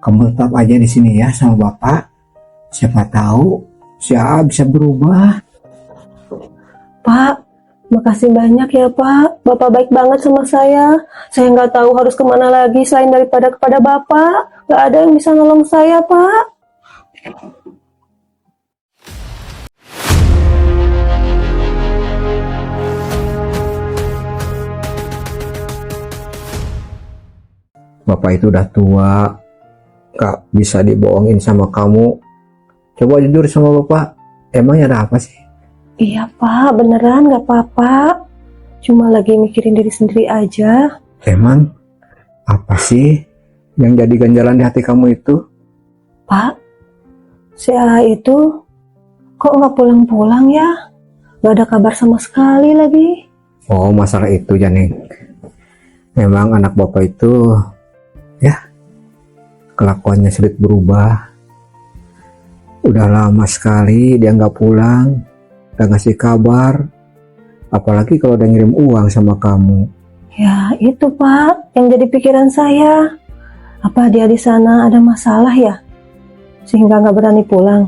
Kamu tetap aja di sini ya sama bapak. Siapa tahu si AA bisa berubah. Pak, makasih banyak ya Pak. Bapak baik banget sama saya. Saya nggak tahu harus kemana lagi selain daripada kepada Bapak. Nggak ada yang bisa nolong saya, Pak. Bapak itu udah tua, gak bisa dibohongin sama kamu. Coba jujur sama bapak, emangnya ada apa sih? Iya Pak, beneran nggak apa-apa. Cuma lagi mikirin diri sendiri aja. Emang apa sih yang jadi ganjalan di hati kamu itu? Pak, si A itu kok nggak pulang-pulang ya? Nggak ada kabar sama sekali lagi. Oh, masalah itu ya Neng. Memang anak bapak itu ya kelakuannya sulit berubah. Udah lama sekali dia nggak pulang, nggak ngasih kabar, apalagi kalau udah ngirim uang sama kamu. Ya itu Pak, yang jadi pikiran saya. Apa dia di sana ada masalah ya? Sehingga nggak berani pulang.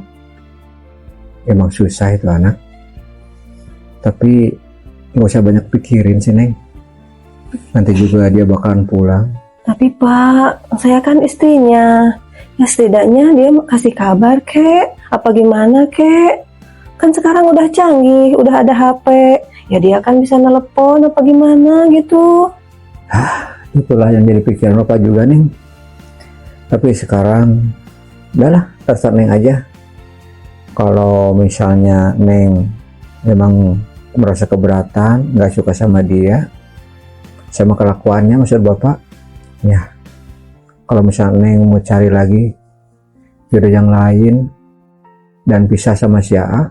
Emang susah itu anak. Tapi nggak usah banyak pikirin sih Neng. Nanti juga dia bakalan pulang. Tapi Pak, saya kan istrinya. Ya setidaknya dia kasih kabar kek. Apa gimana kek? Kan sekarang udah canggih, udah ada HP. Ya dia kan bisa telepon apa gimana gitu. Itulah yang jadi pikiran bapak juga Neng. Tapi sekarang udahlah, terserah Neng aja. Kalau misalnya Neng memang merasa keberatan, nggak suka sama dia, sama kelakuannya maksud bapak, ya kalau misalnya Neng mau cari lagi jodoh yang lain dan pisah sama si AA,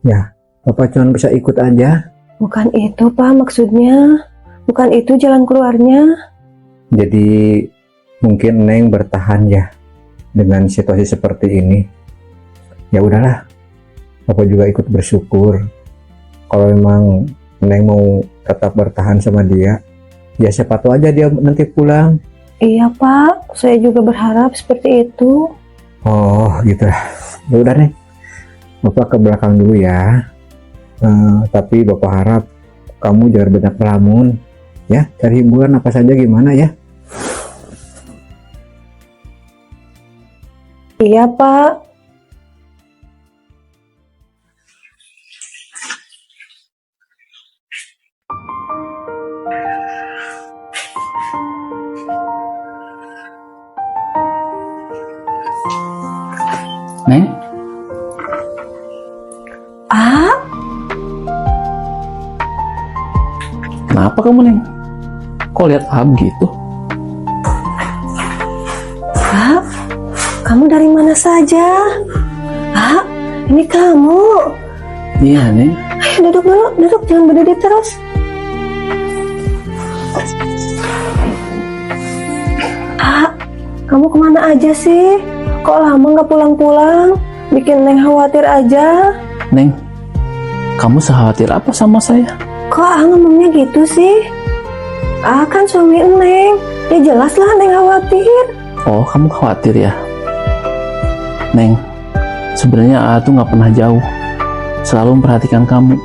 ya bapak cuma bisa ikut aja. Bukan itu Pak maksudnya. Bukan itu jalan keluarnya. Jadi mungkin Neng bertahan ya dengan situasi seperti ini. Ya udahlah, bapak juga ikut bersyukur. Kalau memang Neng mau tetap bertahan sama dia, ya siapa tahu aja dia nanti pulang. Iya Pak, saya juga berharap seperti itu. Oh gitu lah. Ya udah Neng, bapak ke belakang dulu ya. Tapi bapak harap kamu jangan banyak melamun ya, cari hiburan apa saja gimana ya. Iya Pak. Neng, Ah, kenapa kamu Neng? Kok lihat Ab gitu? Pak, kamu dari mana saja? Ah, ini kamu. Iya Neng. Ayo duduk dulu, duduk, jangan berdiri terus. Ah, kamu kemana aja sih? Kok lama nggak pulang-pulang? Bikin Neng khawatir aja. Neng, kamu sekhawatir apa sama saya? Kok ngomongnya gitu sih? Kan suami Neng. Ya jelas lah Neng khawatir. Oh, kamu khawatir ya? Neng, sebenarnya A tuh nggak pernah jauh. Selalu memperhatikan kamu.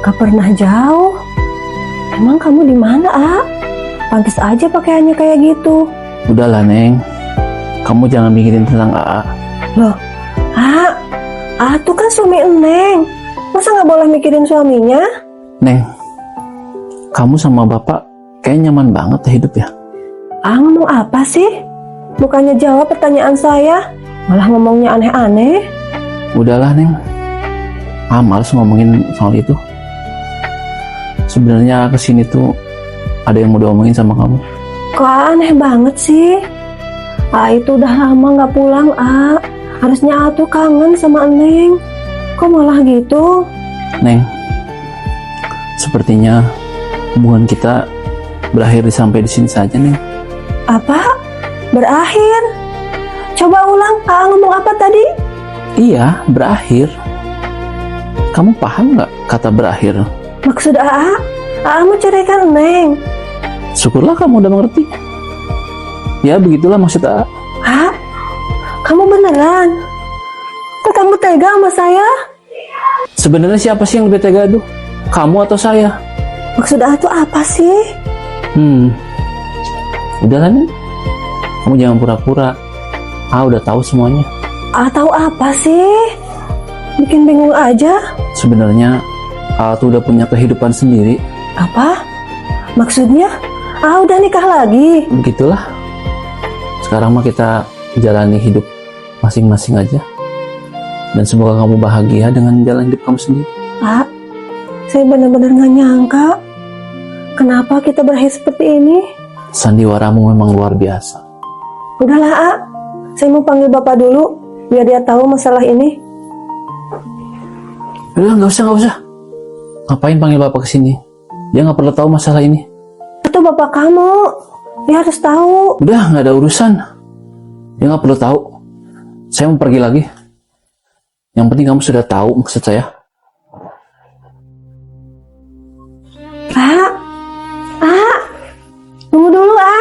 Gak pernah jauh. Emang kamu di mana, Pantes aja pakaiannya kayak gitu. Udahlah Neng, kamu jangan mikirin tentang AA. Loh, tuh kan suami Neng. Masa nggak boleh mikirin suaminya? Neng, kamu sama bapak kayak nyaman banget hidup ya? Ngomong apa sih? Bukannya jawab pertanyaan saya, malah ngomongnya aneh-aneh. Udahlah Neng, males ngomongin soal itu. Sebenarnya kesini tuh ada yang mau diomongin sama kamu. Kok aneh banget sih? Itu udah lama nggak pulang, Harusnya tuh kangen sama Neng. Kok malah gitu? Neng, sepertinya hubungan kita berakhir sampai di sini saja, Neng. Apa? Berakhir? Coba ulang, ngomong apa tadi? Iya, berakhir. Kamu paham nggak kata berakhir? Maksud mau ceraikan Neng. Syukurlah kamu udah mengerti. Ya, begitulah maksud AA. Pak, kamu beneran? Kok kamu tega sama saya? Sebenarnya siapa sih yang lebih tega tuh? Kamu atau saya? Maksud A tuh apa sih? Udahlah Neng. Kamu jangan pura-pura. Udah tahu semuanya. Tahu apa sih? Bikin bingung aja. Sebenarnya tuh udah punya kehidupan sendiri. Apa? Maksudnya? Udah nikah lagi? Begitulah. Sekarang mah kita jalani hidup masing-masing aja. Dan semoga kamu bahagia dengan jalan hidup kamu sendiri. Pak, saya benar-benar gak nyangka. Kenapa kita berakhir seperti ini? Sandiwaramu memang luar biasa. Udahlah, A. Saya mau panggil Bapak dulu, biar dia tahu masalah ini. Udah, nggak usah. Ngapain panggil bapak kesini? Dia nggak perlu tahu masalah ini. Atau Bapak kamu, dia harus tahu. Udah, nggak ada urusan. Dia nggak perlu tahu. Saya mau pergi lagi. Yang penting kamu sudah tahu maksud saya. Pak, tunggu dulu, A.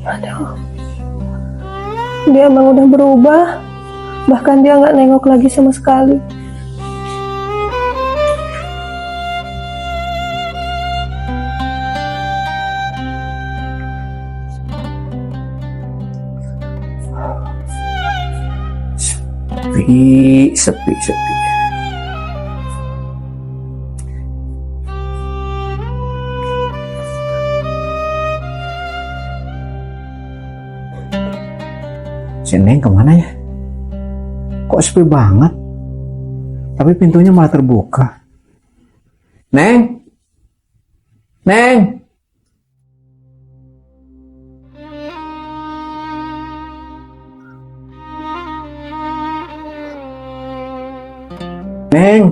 Aduh, dia emang udah berubah. Bahkan dia nggak nengok lagi sama sekali. Sepi. Si Neng kemana ya? Kok sepi banget? Tapi pintunya malah terbuka. Neng! Neng! Neng!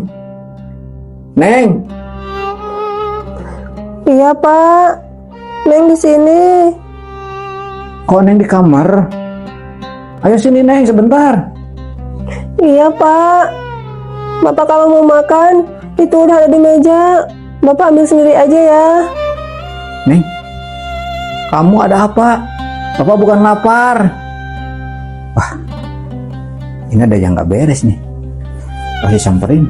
Neng! Iya, Pak. Neng di sini. Kok Neng di kamar? Ayo sini Neng sebentar. Iya, Pak. Bapak kalau mau makan, itu udah ada di meja. Bapak ambil sendiri aja ya. Neng, kamu ada apa? Bapak bukan lapar. Wah, ini ada yang nggak beres nih. Pasti samperin.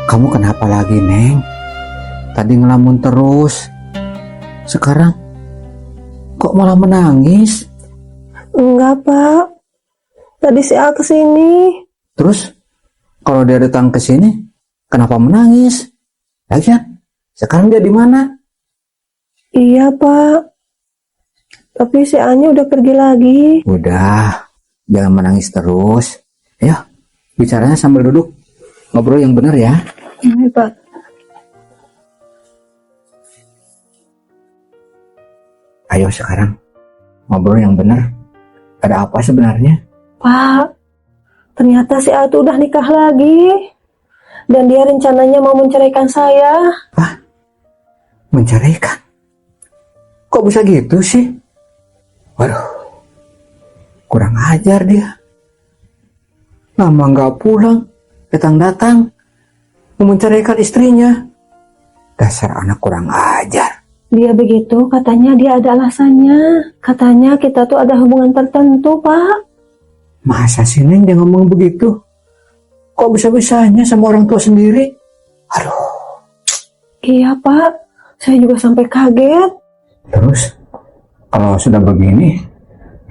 Kamu kenapa lagi, Neng? Tadi ngelamun terus. Sekarang kok malah menangis? Enggak, Pak. Tadi si A kesini. Terus kalau dia datang ke sini, kenapa menangis? Lagian sekarang dia di mana? Iya, Pak. Tapi si A-nya udah pergi lagi. Udah, jangan menangis terus. Ayo, bicaranya sambil duduk. Ngobrol yang benar ya. Iya, Pak. Ayo sekarang ngobrol yang benar. Ada apa sebenarnya? Pak, ternyata si A itu udah nikah lagi. Dan dia rencananya mau menceraikan saya. Menceraikan? Kok bisa gitu sih? Waduh, kurang ajar dia. Lama nggak pulang, datang-datang mau menceraikan istrinya. Dasar anak kurang ajar. Dia begitu, katanya dia ada alasannya. Katanya kita tuh ada hubungan tertentu, Pak. Masa sih Neng dia ngomong begitu? Kok bisa-bisanya sama orang tua sendiri? Aduh. Iya, Pak. Saya juga sampai kaget. Terus, kalau sudah begini,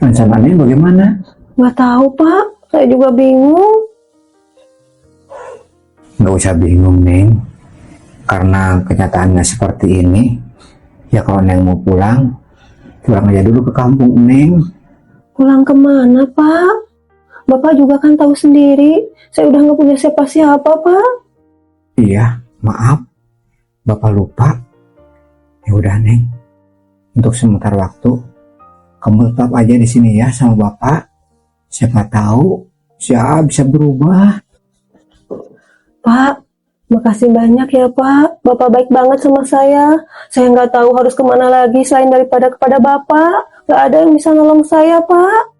rencananya bagaimana? Nggak tahu, Pak. Saya juga bingung. Nggak usah bingung, Neng. Karena kenyataannya seperti ini, ya kalau Neng mau pulang aja dulu ke kampung, Neng. Pulang kemana, Pak? Bapak juga kan tahu sendiri. Saya udah nggak punya siapa-siapa, Pak. Iya, maaf. Bapak lupa. Ya udah, Neng. Untuk sementara waktu, kamu tetap aja di sini ya sama Bapak. Siapa tahu si A bisa berubah. Pak, Makasih banyak ya Pak. Bapak baik banget sama saya. Saya nggak tahu harus kemana lagi selain daripada kepada Bapak. Nggak ada yang bisa nolong saya Pak.